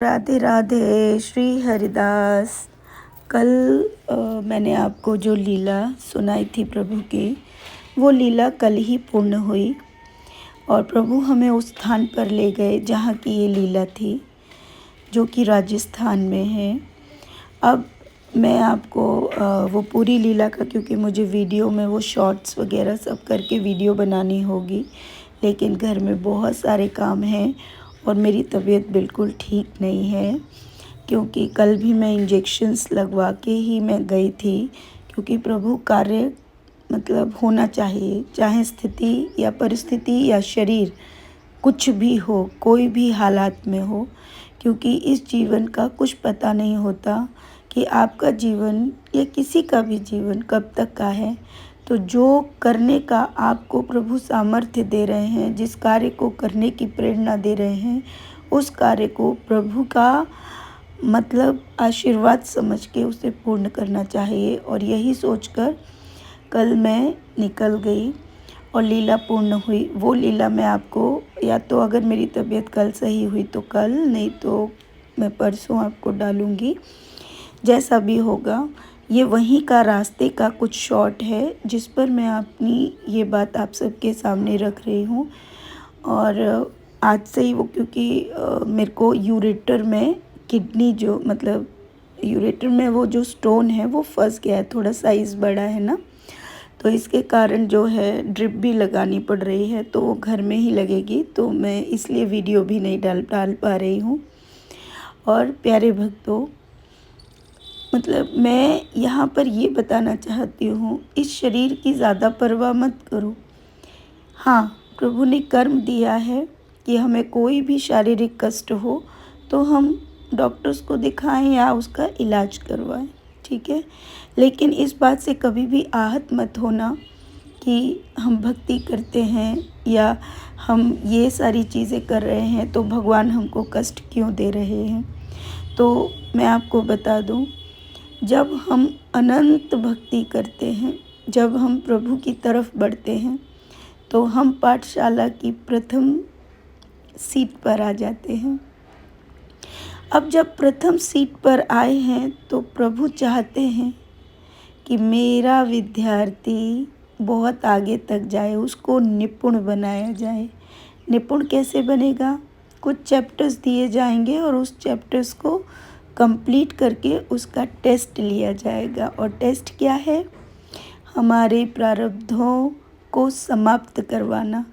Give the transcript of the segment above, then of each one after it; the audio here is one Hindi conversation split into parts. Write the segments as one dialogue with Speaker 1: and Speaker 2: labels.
Speaker 1: राधे राधे। श्री हरिदास। कल मैंने आपको जो लीला सुनाई थी प्रभु की, वो लीला कल ही पूर्ण हुई और प्रभु हमें उस स्थान पर ले गए जहाँ की ये लीला थी, जो कि राजस्थान में है। अब मैं आपको वो पूरी लीला का, क्योंकि मुझे वीडियो में वो शॉर्ट्स वगैरह सब करके वीडियो बनानी होगी, लेकिन घर में बहुत सारे काम हैं और मेरी तबीयत बिल्कुल ठीक नहीं है, क्योंकि कल भी मैं इंजेक्शन्स लगवा के ही मैं गई थी। क्योंकि प्रभु कार्य मतलब होना चाहिए, चाहे स्थिति या परिस्थिति या शरीर कुछ भी हो, कोई भी हालात में हो, क्योंकि इस जीवन का कुछ पता नहीं होता कि आपका जीवन या किसी का भी जीवन कब तक का है। तो जो करने का आपको प्रभु सामर्थ्य दे रहे हैं, जिस कार्य को करने की प्रेरणा दे रहे हैं, उस कार्य को प्रभु का मतलब आशीर्वाद समझ के उसे पूर्ण करना चाहिए। और यही सोचकर कल मैं निकल गई और लीला पूर्ण हुई। वो लीला मैं आपको, या तो अगर मेरी तबीयत कल सही हुई तो कल, नहीं तो मैं परसों आपको डालूँगी, जैसा भी होगा। ये वहीं का रास्ते का कुछ शॉट है जिस पर मैं अपनी ये बात आप सबके सामने रख रही हूँ। और आज से ही वो, क्योंकि मेरे को यूरेटर में किडनी जो मतलब यूरेटर में वो जो स्टोन है वो फंस गया है, थोड़ा साइज़ बड़ा है ना, तो इसके कारण जो है ड्रिप भी लगानी पड़ रही है, तो वो घर में ही लगेगी, तो मैं इसलिए वीडियो भी नहीं डाल पा रही हूँ। और प्यारे भक्तों, मतलब मैं यहाँ पर ये बताना चाहती हूँ, इस शरीर की ज़्यादा परवाह मत करो। हाँ, प्रभु ने कर्म दिया है कि हमें कोई भी शारीरिक कष्ट हो तो हम डॉक्टर्स को दिखाएं या उसका इलाज करवाएं, ठीक है। लेकिन इस बात से कभी भी आहत मत होना कि हम भक्ति करते हैं या हम ये सारी चीज़ें कर रहे हैं तो भगवान हमको कष्ट क्यों दे रहे हैं। तो मैं आपको बता दूं, जब हम अनंत भक्ति करते हैं, जब हम प्रभु की तरफ बढ़ते हैं, तो हम पाठशाला की प्रथम सीट पर आ जाते हैं। अब जब प्रथम सीट पर आए हैं तो प्रभु चाहते हैं कि मेरा विद्यार्थी बहुत आगे तक जाए, उसको निपुण बनाया जाए। निपुण कैसे बनेगा? कुछ चैप्टर्स दिए जाएंगे और उस चैप्टर्स को कंप्लीट करके उसका टेस्ट लिया जाएगा। और टेस्ट क्या है? हमारे प्रारब्धों को समाप्त करवाना।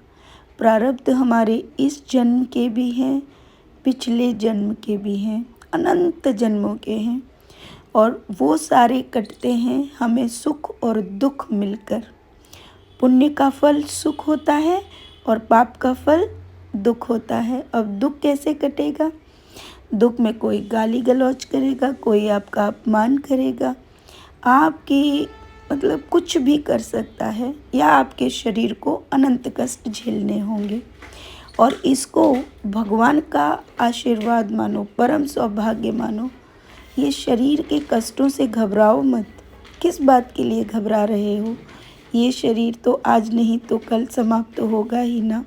Speaker 1: प्रारब्ध हमारे इस जन्म के भी हैं, पिछले जन्म के भी हैं, अनंत जन्मों के हैं, और वो सारे कटते हैं हमें सुख और दुख मिलकर। पुण्य का फल सुख होता है और पाप का फल दुख होता है। अब दुख कैसे कटेगा? दुख में कोई गाली गलौज करेगा, कोई आपका अपमान करेगा, आपकी मतलब कुछ भी कर सकता है, या आपके शरीर को अनंत कष्ट झेलने होंगे। और इसको भगवान का आशीर्वाद मानो, परम सौभाग्य मानो। ये शरीर के कष्टों से घबराओ मत। किस बात के लिए घबरा रहे हो? ये शरीर तो आज नहीं तो कल समाप्त तो होगा ही ना,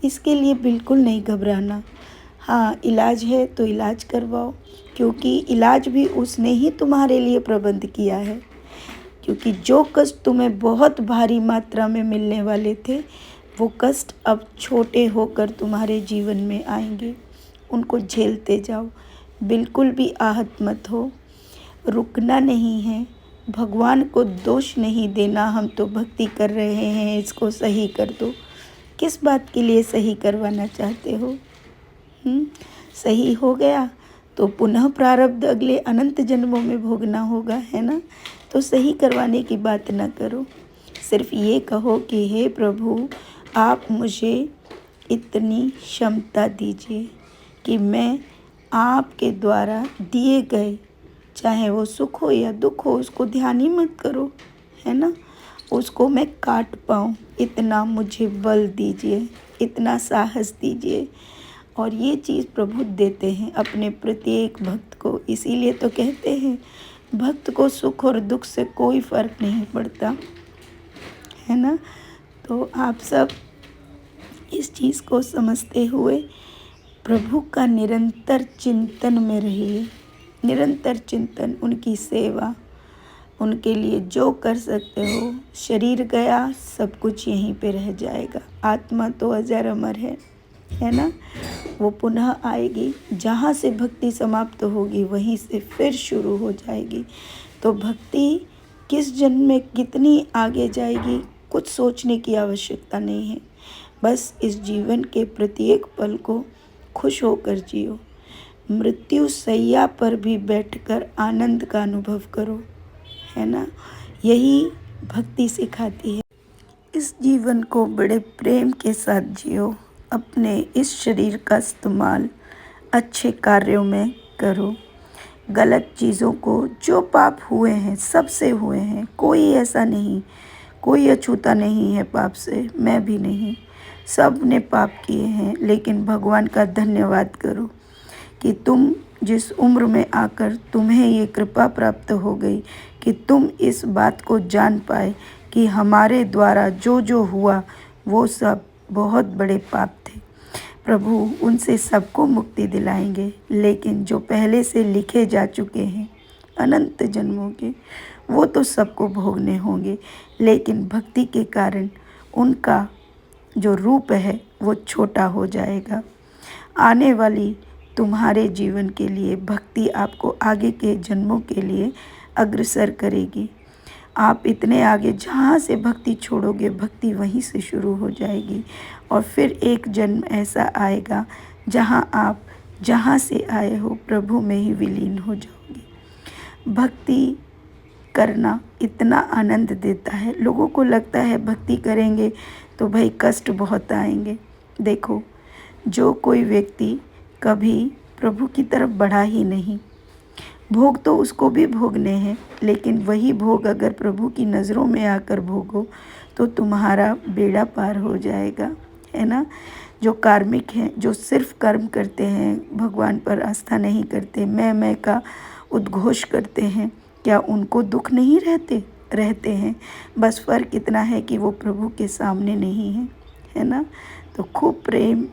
Speaker 1: इसके लिए बिल्कुल नहीं घबराना। हाँ, इलाज है तो इलाज करवाओ, क्योंकि इलाज भी उसने ही तुम्हारे लिए प्रबंध किया है। क्योंकि जो कष्ट तुम्हें बहुत भारी मात्रा में मिलने वाले थे, वो कष्ट अब छोटे होकर तुम्हारे जीवन में आएंगे। उनको झेलते जाओ, बिल्कुल भी आहत मत हो, रुकना नहीं है। भगवान को दोष नहीं देना, हम तो भक्ति कर रहे हैं, इसको सही कर दो। किस बात के लिए सही करवाना चाहते हो? सही हो गया तो पुनः प्रारब्ध अगले अनंत जन्मों में भोगना होगा, है ना। तो सही करवाने की बात ना करो, सिर्फ ये कहो कि हे प्रभु, आप मुझे इतनी क्षमता दीजिए कि मैं आपके द्वारा दिए गए, चाहे वो सुख हो या दुख हो, उसको ध्यान ही मत करो, है ना, उसको मैं काट पाऊँ। इतना मुझे बल दीजिए, इतना साहस दीजिए। और ये चीज़ प्रभु देते हैं अपने प्रत्येक भक्त को। इसीलिए तो कहते हैं, भक्त को सुख और दुख से कोई फ़र्क नहीं पड़ता, है ना। तो आप सब इस चीज़ को समझते हुए प्रभु का निरंतर चिंतन में रहिए, निरंतर चिंतन, उनकी सेवा, उनके लिए जो कर सकते हो। शरीर गया, सब कुछ यहीं पे रह जाएगा, आत्मा तो अजर अमर है ना। वो पुनः आएगी, जहाँ से भक्ति समाप्त होगी वहीं से फिर शुरू हो जाएगी। तो भक्ति किस जन्म में कितनी आगे जाएगी, कुछ सोचने की आवश्यकता नहीं है। बस इस जीवन के प्रत्येक पल को खुश होकर जियो। मृत्यु सैया पर भी बैठकर आनंद का अनुभव करो, है ना। यही भक्ति सिखाती है। इस जीवन को बड़े प्रेम के साथ जियो। अपने इस शरीर का इस्तेमाल अच्छे कार्यों में करो। गलत चीज़ों को, जो पाप हुए हैं सबसे हुए हैं, कोई ऐसा नहीं, कोई अछूता नहीं है पाप से, मैं भी नहीं। सब ने पाप किए हैं, लेकिन भगवान का धन्यवाद करो कि तुम जिस उम्र में आकर तुम्हें ये कृपा प्राप्त हो गई कि तुम इस बात को जान पाए कि हमारे द्वारा जो जो हुआ वो सब बहुत बड़े पाप थे। प्रभु उनसे सबको मुक्ति दिलाएंगे, लेकिन जो पहले से लिखे जा चुके हैं अनंत जन्मों के, वो तो सबको भोगने होंगे। लेकिन भक्ति के कारण उनका जो रूप है वो छोटा हो जाएगा। आने वाली तुम्हारे जीवन के लिए भक्ति आपको आगे के जन्मों के लिए अग्रसर करेगी। आप इतने आगे जहाँ से भक्ति छोड़ोगे, भक्ति वहीं से शुरू हो जाएगी। और फिर एक जन्म ऐसा आएगा जहाँ आप जहाँ से आए हो प्रभु में ही विलीन हो जाओगे। भक्ति करना इतना आनंद देता है। लोगों को लगता है भक्ति करेंगे तो भाई कष्ट बहुत आएंगे। देखो, जो कोई व्यक्ति कभी प्रभु की तरफ बढ़ा ही नहीं, भोग तो उसको भी भोगने हैं, लेकिन वही भोग अगर प्रभु की नज़रों में आकर भोगो तो तुम्हारा बेड़ा पार हो जाएगा, है ना। जो कार्मिक हैं, जो सिर्फ कर्म करते हैं, भगवान पर आस्था नहीं करते, मैं का उद्घोष करते हैं, क्या उनको दुख नहीं रहते हैं। बस फ़र्क इतना है कि वो प्रभु के सामने नहीं है, है ना। तो खूब प्रेम